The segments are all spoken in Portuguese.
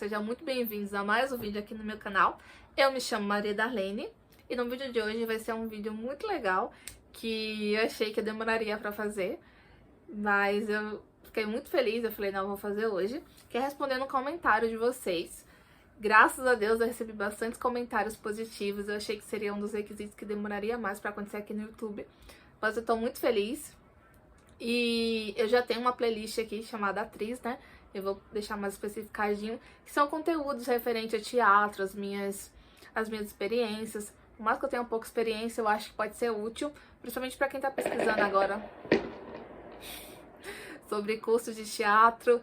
sejam muito bem-vindos a mais um vídeo aqui no meu canal. Eu me chamo Maria Darlene e no vídeo de hoje vai ser um vídeo muito legal que eu achei que eu demoraria pra fazer, mas eu fiquei muito feliz, eu falei, não, eu vou fazer hoje, que é respondendo um comentário de vocês. Graças a Deus eu recebi bastantes comentários positivos, eu achei que seria um dos requisitos que demoraria mais pra acontecer aqui no YouTube, mas eu tô muito feliz. E eu já tenho uma playlist aqui chamada Atriz, né? Eu vou deixar mais especificadinho, que são conteúdos referentes a teatro, as minhas experiências. Por mais que eu tenha pouca experiência, eu acho que pode ser útil, principalmente para quem tá pesquisando agora sobre cursos de teatro.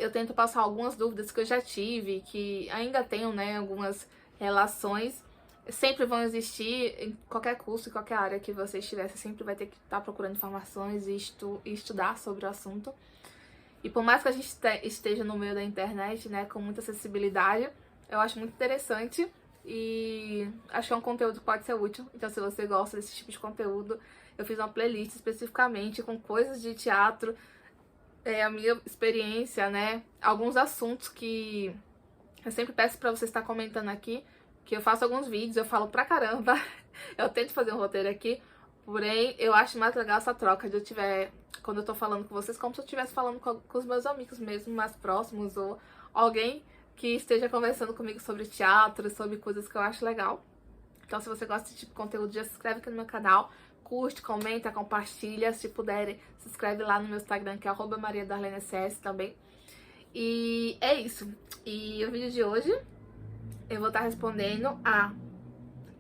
Eu tento passar algumas dúvidas que eu já tive, que ainda tenho, né, algumas relações. Sempre vão existir em qualquer curso, em qualquer área que você estiver, você sempre vai ter que estar procurando informações e estudar sobre o assunto. E por mais que a gente esteja no meio da internet, né, com muita acessibilidade, eu acho muito interessante e acho que é um conteúdo que pode ser útil. Então, se você gosta desse tipo de conteúdo, eu fiz uma playlist especificamente com coisas de teatro, a minha experiência, né, alguns assuntos que eu sempre peço pra você estar comentando aqui, que eu faço alguns vídeos, eu falo pra caramba, eu tento fazer um roteiro aqui, porém eu acho mais legal essa troca de quando eu tô falando com vocês, como se eu estivesse falando com os meus amigos mesmo, mais próximos, ou alguém que esteja conversando comigo sobre teatro, sobre coisas que eu acho legal. Então, se você gosta desse tipo de conteúdo, já se inscreve aqui no meu canal, curte, comenta, compartilha, se puderem, se inscreve lá no meu Instagram, que é @mariadarlenecs também. E é isso. E o vídeo de hoje eu vou estar respondendo a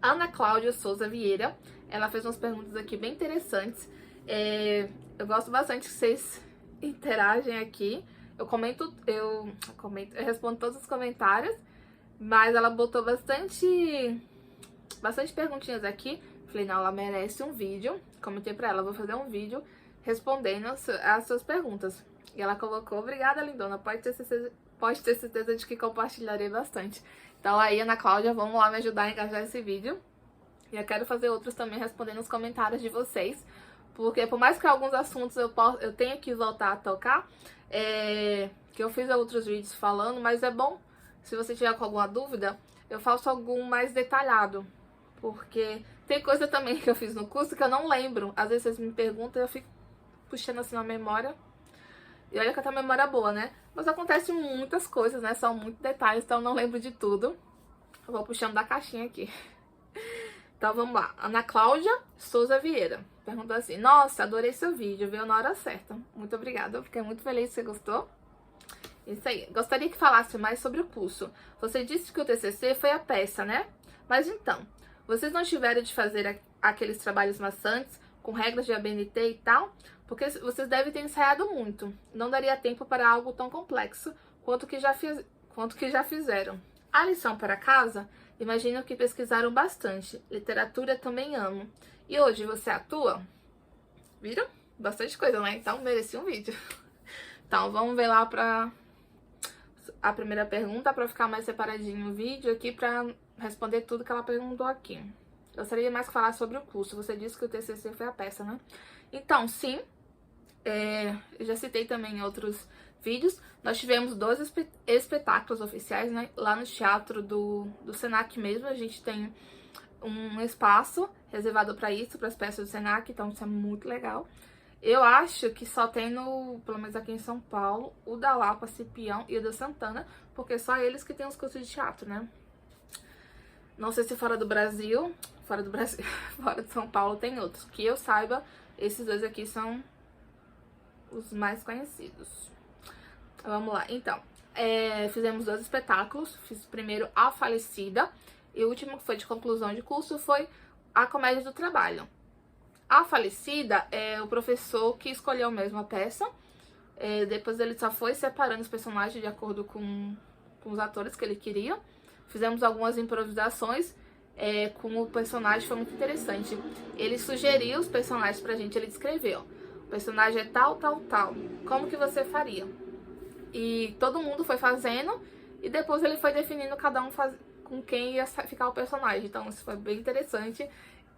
Ana Cláudia Souza Vieira. Ela fez umas perguntas aqui bem interessantes. Eu gosto bastante que vocês interagem aqui. Eu respondo todos os comentários, mas ela botou bastante perguntinhas aqui. Falei, não, ela merece um vídeo. Comentei pra ela, vou fazer um vídeo respondendo as suas perguntas. E ela colocou, obrigada, lindona, pode ter certeza de que compartilharei bastante. Então aí, Ana Cláudia, vamos lá me ajudar a engajar esse vídeo. E eu quero fazer outros também respondendo os comentários de vocês. Porque por mais que alguns assuntos eu tenha que voltar a tocar, que eu fiz outros vídeos falando, mas é bom, se você tiver com alguma dúvida, eu faço algum mais detalhado. Porque tem coisa também que eu fiz no curso que eu não lembro. Às vezes vocês me perguntam e eu fico puxando assim na memória. E olha que eu tenho memória boa, né? Mas acontece muitas coisas, né? São muitos detalhes, então eu não lembro de tudo. Eu vou puxando da caixinha aqui. Então vamos lá. Ana Cláudia Souza Vieira perguntou assim: nossa, adorei seu vídeo, veio na hora certa. Muito obrigada, eu fiquei muito feliz que você gostou. Isso aí. Gostaria que falasse mais sobre o curso. Você disse que o TCC foi a peça, né? Mas então, vocês não tiveram de fazer aqueles trabalhos maçantes com regras de ABNT e tal? Porque vocês devem ter ensaiado muito. Não daria tempo para algo tão complexo quanto que já fizeram. A lição para casa? Imagino que pesquisaram bastante. Literatura também amo. E hoje você atua? Viram? Bastante coisa, né? Então mereci um vídeo. Então vamos ver lá para a primeira pergunta, para ficar mais separadinho o vídeo aqui para responder tudo que ela perguntou aqui. Gostaria mais que falar sobre o curso. Você disse que o TCC foi a peça, né? Então, sim. Eu já citei também em outros vídeos. Nós tivemos 2 espetáculos oficiais, né? Lá no teatro do Senac mesmo. A gente tem um espaço reservado para isso, para as peças do Senac. Então, isso é muito legal. Eu acho que só tem pelo menos aqui em São Paulo, o da Lapa, Cipião e o da Santana, porque só eles que têm os cursos de teatro, né? Não sei se fora do Brasil, fora de São Paulo tem outros. Que eu saiba, esses 2 aqui são os mais conhecidos. Vamos lá, então. Fizemos 2 espetáculos. Fiz primeiro A Falecida e o último, que foi de conclusão de curso, foi A Comédia do Trabalho. A Falecida é o professor que escolheu mesmo a peça. Depois ele só foi separando os personagens de acordo com os atores que ele queria. Fizemos algumas improvisações com o personagem, foi muito interessante. Ele sugeriu os personagens pra gente, ele descreveu. O personagem é tal, tal, tal. Como que você faria? E todo mundo foi fazendo e depois ele foi definindo cada um com quem ia ficar o personagem. Então isso foi bem interessante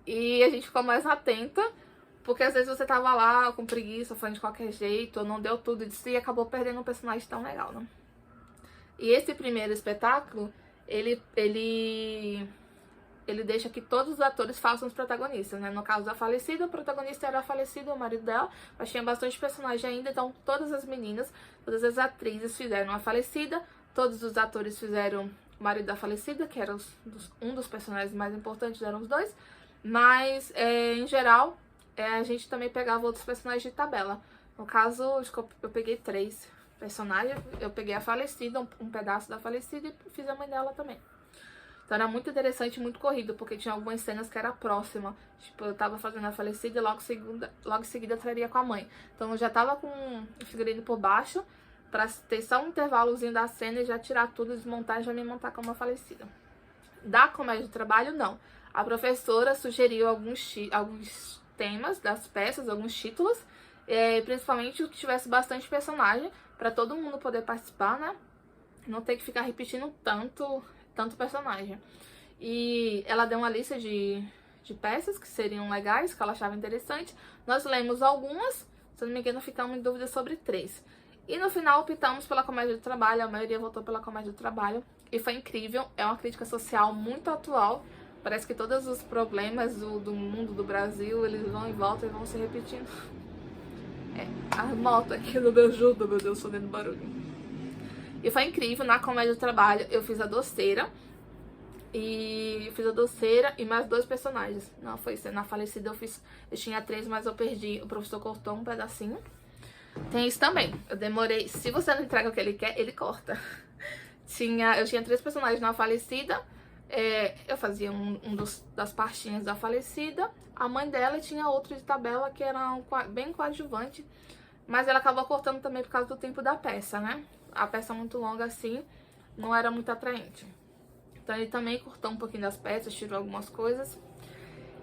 e a gente ficou mais atenta, porque às vezes você tava lá com preguiça, fazendo de qualquer jeito, ou não deu tudo de si e acabou perdendo um personagem tão legal, né? E esse primeiro espetáculo, ele deixa que todos os atores façam os protagonistas, né? No caso da falecida, o protagonista era a falecida, o marido dela, mas tinha bastante personagem ainda, então todas as meninas, todas as atrizes fizeram a falecida, todos os atores fizeram o marido da falecida, que era um dos personagens mais importantes, eram os dois, mas em geral a gente também pegava outros personagens de tabela. No caso, eu peguei 3 personagens, eu peguei a falecida, um pedaço da falecida e fiz a mãe dela também. Então era muito interessante, muito corrido, porque tinha algumas cenas que era próxima. Tipo, eu tava fazendo a falecida e logo em seguida traria com a mãe. Então eu já tava com o figurino por baixo, pra ter só um intervalozinho da cena e já tirar tudo, desmontar e já me montar como a falecida. Da comédia do trabalho, não. A professora sugeriu alguns temas das peças, alguns títulos, principalmente o que tivesse bastante personagem, pra todo mundo poder participar, né? Não ter que ficar repetindo tanto personagem. E ela deu uma lista de peças que seriam legais, que ela achava interessante. Nós lemos algumas, se eu não me engano, ficamos em dúvida sobre 3. E no final optamos pela comédia do trabalho, a maioria votou pela comédia do trabalho. E foi incrível, é uma crítica social muito atual. Parece que todos os problemas do mundo, do Brasil, eles vão e voltam e vão se repetindo. A moto aqui não me ajuda, meu Deus, fazendo barulho. E foi incrível, na comédia do trabalho eu fiz a doceira. E fiz a doceira e mais 2 personagens. Não, foi na falecida eu tinha 3, mas eu perdi. O professor cortou um pedacinho. Tem isso também. Eu demorei, se você não entrega o que ele quer, ele corta. Eu tinha 3 personagens na falecida. Eu fazia das partinhas da falecida. A mãe dela tinha outro de tabela que era bem coadjuvante. Mas ela acabou cortando também por causa do tempo da peça, né? A peça muito longa assim, não era muito atraente. Então ele também cortou um pouquinho das peças, tirou algumas coisas.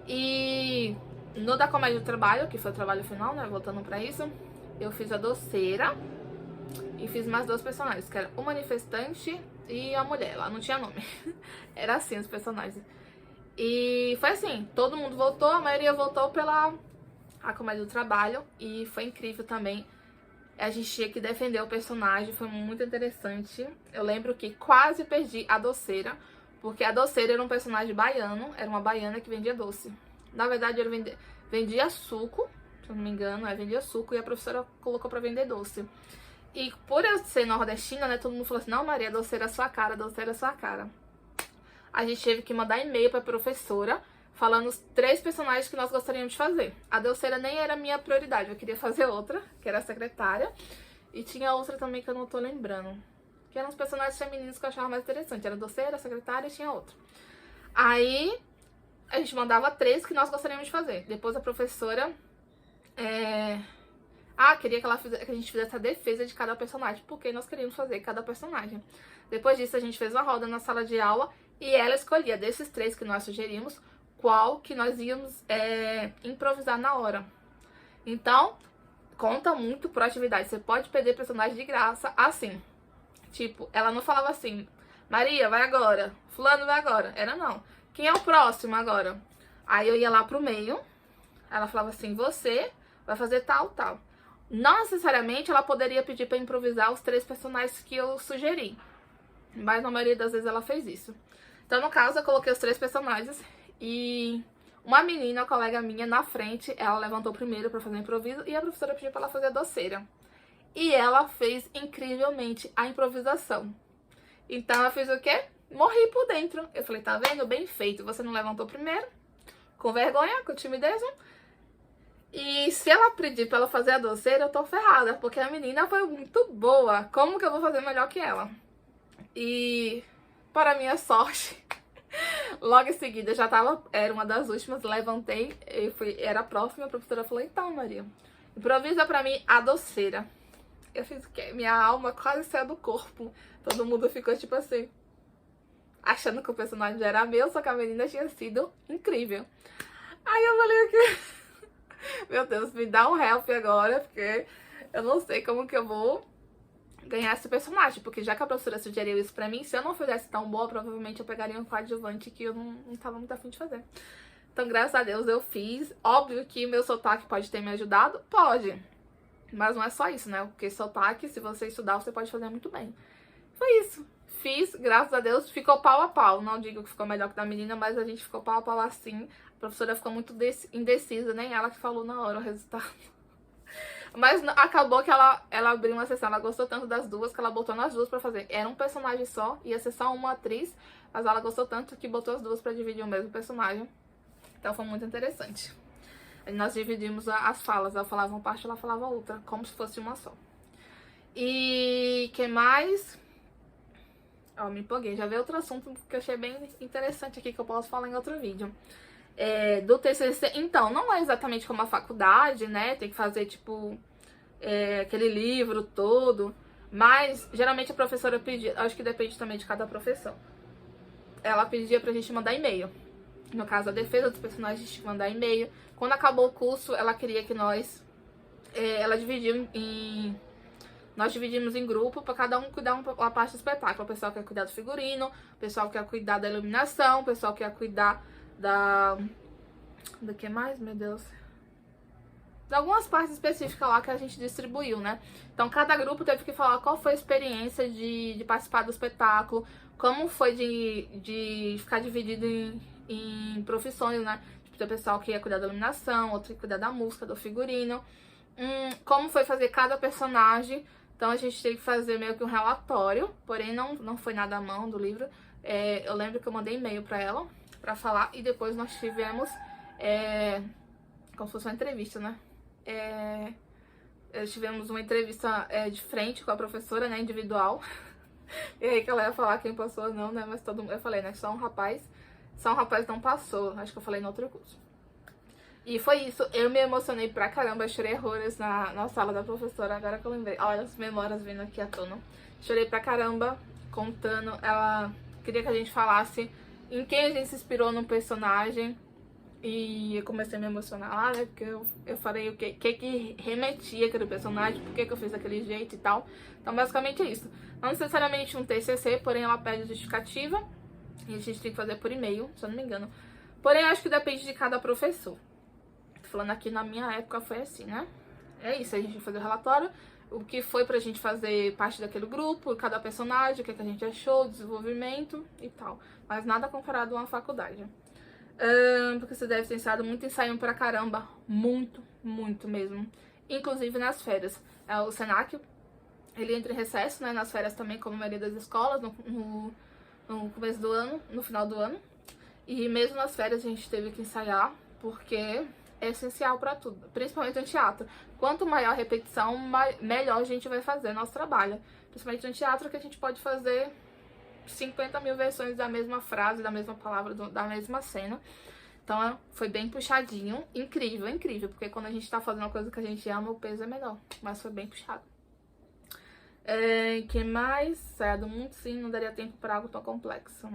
E no da comédia do trabalho, que foi o trabalho final, né? Voltando pra isso, eu fiz a doceira e fiz mais 2 personagens, que era o manifestante e a mulher. Ela não tinha nome. Era assim os personagens. E foi assim, todo mundo votou, a maioria votou pela comédia do trabalho. E foi incrível também. A gente tinha que defender o personagem, foi muito interessante. Eu lembro que quase perdi a doceira, porque a doceira era um personagem baiano, era uma baiana que vendia doce. Na verdade, ele vendia suco, se eu não me engano, vendia suco e a professora colocou pra vender doce. E por eu ser nordestina, né, todo mundo falou assim, não, Maria, doceira é sua cara, doceira é sua cara. A gente teve que mandar e-mail pra professora, falando os 3 personagens que nós gostaríamos de fazer. A doceira nem era a minha prioridade, eu queria fazer outra, que era a secretária. E tinha outra também que eu não tô lembrando. Que eram os personagens femininos que eu achava mais interessante. Era a doceira, a secretária e tinha outra. Aí, a gente mandava 3 que nós gostaríamos de fazer. Depois a professora... queria que a gente fizesse a defesa de cada personagem, porque nós queríamos fazer cada personagem. Depois disso, a gente fez uma roda na sala de aula e ela escolhia desses 3 que nós sugerimos, qual que nós íamos improvisar na hora. Então, conta muito proatividade. Você pode perder personagem de graça assim. Tipo, ela não falava assim, Maria, vai agora, fulano vai agora. Era não. Quem é o próximo agora? Aí eu ia lá pro meio, ela falava assim, você vai fazer tal, tal. Não necessariamente ela poderia pedir pra improvisar os 3 personagens que eu sugeri. Mas na maioria das vezes ela fez isso. Então, no caso, eu coloquei os 3 personagens. E uma menina, colega minha, na frente, ela levantou primeiro pra fazer o improviso e a professora pediu pra ela fazer a doceira. E ela fez incrivelmente a improvisação. Então ela fez o quê? Morri por dentro. Eu falei, tá vendo? Bem feito. Você não levantou primeiro, com vergonha, com timidez. E se ela pedir pra ela fazer a doceira, eu tô ferrada, porque a menina foi muito boa. Como que eu vou fazer melhor que ela? E, para minha sorte... Logo em seguida, era uma das últimas, levantei, era a próxima, a professora falou, então, Maria, improvisa pra mim a doceira. Eu fiz o quê? Minha alma quase saiu do corpo. Todo mundo ficou tipo assim, achando que o personagem já era meu, só que a menina tinha sido incrível. Aí eu falei aqui, meu Deus, me dá um help agora, porque eu não sei como que eu vou ganhar esse personagem, porque já que a professora sugeriu isso pra mim, se eu não fizesse tão boa, provavelmente eu pegaria um coadjuvante que eu não tava muito afim de fazer. Então, graças a Deus, eu fiz. Óbvio que meu sotaque pode ter me ajudado, pode. Mas não é só isso, né? Porque sotaque, se você estudar, você pode fazer muito bem. foi isso. Fiz, graças a Deus, ficou pau a pau. Não digo que ficou melhor que da menina, mas a gente ficou pau a pau assim. A professora ficou muito indecisa, nem ela que falou na hora o resultado. Mas acabou que ela abriu uma sessão, ela gostou tanto das duas que ela botou nas duas pra fazer. Era um personagem só, ia ser só uma atriz, mas ela gostou tanto que botou as duas pra dividir o mesmo personagem. Então foi muito interessante. Nós dividimos as falas, ela falava uma parte, ela falava outra, como se fosse uma só. E que mais? Ó, me empolguei, já veio outro assunto que eu achei bem interessante aqui, que eu posso falar em outro vídeo. Do TCC, então, não é exatamente como a faculdade, né, tem que fazer, tipo, aquele livro todo, mas geralmente a professora pedia, acho que depende também de cada professor, ela pedia pra gente mandar e-mail. No caso, a defesa dos personagens tinha que mandar e-mail. Quando acabou o curso, ela queria que ela dividiu nós dividimos em grupo para cada um cuidar uma parte do espetáculo. O pessoal quer cuidar do figurino, o pessoal quer cuidar da iluminação, o pessoal quer cuidar do que mais, meu Deus? De algumas partes específicas lá que a gente distribuiu, né? Então, cada grupo teve que falar qual foi a experiência de participar do espetáculo, como foi de ficar dividido em profissões, né? Tipo, tem o pessoal que ia cuidar da iluminação, outro que ia cuidar da música, do figurino. Como foi fazer cada personagem. Então a gente teve que fazer meio que um relatório, porém não foi nada à mão do livro. Eu lembro que eu mandei e-mail pra ela, pra falar, e depois nós tivemos, como se fosse uma entrevista, né? Tivemos uma entrevista de frente com a professora, né, individual. E aí que ela ia falar quem passou ou não, né, mas eu falei, né, só um rapaz não passou, acho que eu falei no outro curso. E foi isso, eu me emocionei pra caramba, chorei horrores na sala da professora, agora que eu lembrei. Olha as memórias vindo aqui à tona. Chorei pra caramba, contando, ela queria que a gente falasse em quem a gente se inspirou no personagem. E eu comecei a me emocionar lá, né, porque eu falei o que remetia aquele personagem, por que eu fiz daquele jeito e tal. Então basicamente é isso. Não necessariamente um TCC, porém ela pede justificativa, e a gente tem que fazer por e-mail, se eu não me engano. Porém acho que depende de cada professor. Falando aqui na minha época foi assim, né? É isso, a gente vai fazer o relatório, o que foi pra gente fazer parte daquele grupo, cada personagem, o que a gente achou, desenvolvimento e tal. Mas nada comparado a uma faculdade. Porque você deve ter ensaiado muito ensaio pra caramba. Muito, muito mesmo. Inclusive nas férias. O Senac, ele entra em recesso, né? Nas férias também, como a maioria das escolas, no começo do ano, no final do ano. E mesmo nas férias a gente teve que ensaiar, porque é essencial pra tudo, principalmente no teatro. Quanto maior a repetição, melhor a gente vai fazer nosso trabalho. Principalmente no teatro, que a gente pode fazer 50 mil versões da mesma frase, da mesma palavra, da mesma cena. Então foi bem puxadinho, incrível, incrível, porque quando a gente tá fazendo uma coisa que a gente ama, o peso é melhor, mas foi bem puxado. Que mais? Saia do mundo, sim, não daria tempo para algo tão complexo.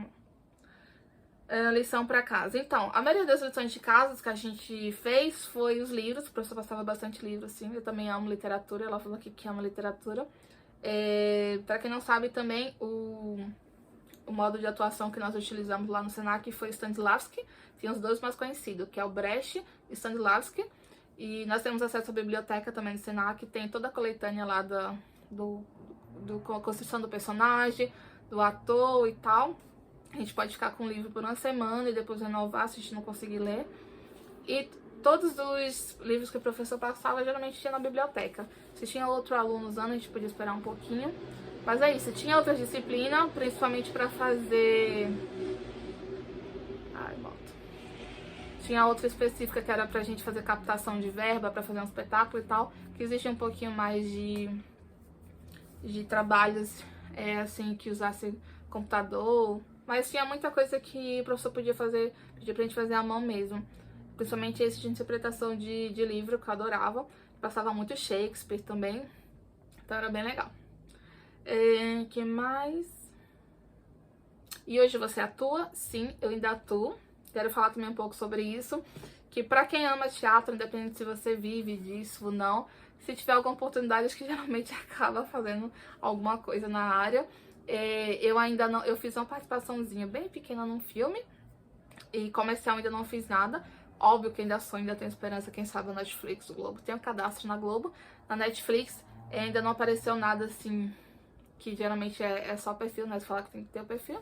Lição para casa. Então, a maioria das lições de casa que a gente fez foi os livros. O professor passava bastante livro, assim. Eu também amo literatura. Ela falou aqui que ama literatura. Para quem não sabe também, o modo de atuação que nós utilizamos lá no Senac foi Stanislavski. Tem os dois mais conhecidos, que é o Brecht e Stanislavski. E nós temos acesso à biblioteca também do Senac. Tem toda a coletânea lá da construção do personagem, do ator e tal. A gente pode ficar com o livro por uma semana e depois renovar se a gente não conseguir ler. E todos os livros que o professor passava, geralmente tinha na biblioteca. Se tinha outro aluno usando, a gente podia esperar um pouquinho. Mas é isso, tinha outras disciplinas, principalmente pra fazer... Tinha outra específica que era pra gente fazer captação de verba, pra fazer um espetáculo e tal. Que existia um pouquinho mais de trabalhos, assim, que usasse computador... Mas tinha muita coisa que o professor podia pra gente fazer à mão mesmo. Principalmente esse de interpretação de livro, que eu adorava. Passava muito Shakespeare também. Então era bem legal. Que mais? E hoje você atua? Sim, eu ainda atuo. Quero falar também um pouco sobre isso. Que pra quem ama teatro, independente se você vive disso ou não, se tiver alguma oportunidade, acho que geralmente acaba fazendo alguma coisa na área. Eu ainda não, eu fiz uma participaçãozinha bem pequena num filme e comercial ainda não fiz nada. Óbvio que ainda sonho, ainda tenho esperança, quem sabe, na Netflix, o Globo. Tenho cadastro na Globo, na Netflix ainda não apareceu nada assim que geralmente é só perfil, né? Você fala que tem que ter o perfil.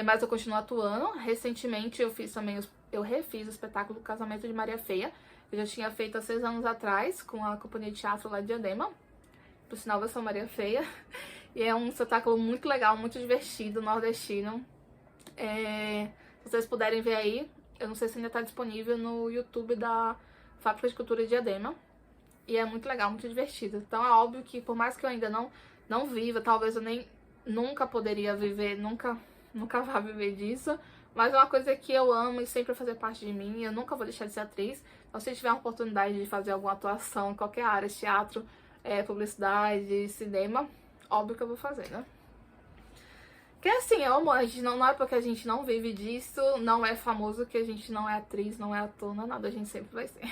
Mas eu continuo atuando. Recentemente eu fiz também, eu refiz o espetáculo do Casamento de Maria Feia. Eu já tinha feito há 6 anos atrás com a companhia de teatro lá de Diadema. Por sinal, eu sou Maria Feia. E é um espetáculo muito legal, muito divertido, nordestino. Se vocês puderem ver aí, eu não sei se ainda tá disponível no YouTube da Fábrica de Cultura de Diadema. E é muito legal, muito divertido. Então é óbvio que por mais que eu ainda não viva, talvez eu nem nunca poderia viver, nunca vá viver disso. Mas é uma coisa que eu amo e sempre vai fazer parte de mim. Eu nunca vou deixar de ser atriz. Então se tiver uma oportunidade de fazer alguma atuação em qualquer área, teatro, publicidade, cinema, óbvio que eu vou fazer, né? Que assim, eu amo, a gente não é porque a gente não vive disso, não é famoso que a gente não é atriz, não é ator, não é nada, a gente sempre vai ser.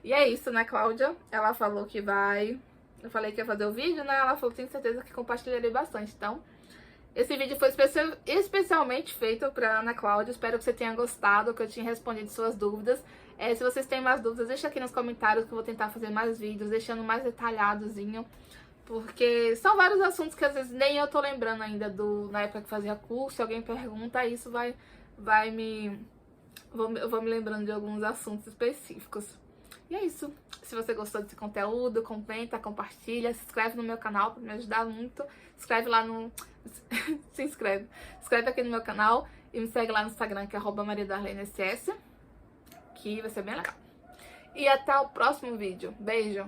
E é isso, né, Cláudia? Ela falou que vai... Eu falei que ia fazer o vídeo, né? Ela falou que tem certeza que compartilharei bastante, então... Esse vídeo foi especialmente feito pra Ana Cláudia. Espero que você tenha gostado, que eu tinha respondido suas dúvidas. Se vocês têm mais dúvidas, deixa aqui nos comentários que eu vou tentar fazer mais vídeos, deixando mais detalhadozinho. Porque são vários assuntos que às vezes nem eu tô lembrando ainda na época que fazia curso. Se alguém pergunta, isso eu vou me lembrando de alguns assuntos específicos. E é isso. Se você gostou desse conteúdo, comenta, compartilha, se inscreve no meu canal pra me ajudar muito. Inscreve lá no... se inscreve. Inscreve aqui no meu canal e me segue lá no Instagram, que é @mariadarleneSS, que vai ser bem legal. E até o próximo vídeo. Beijo!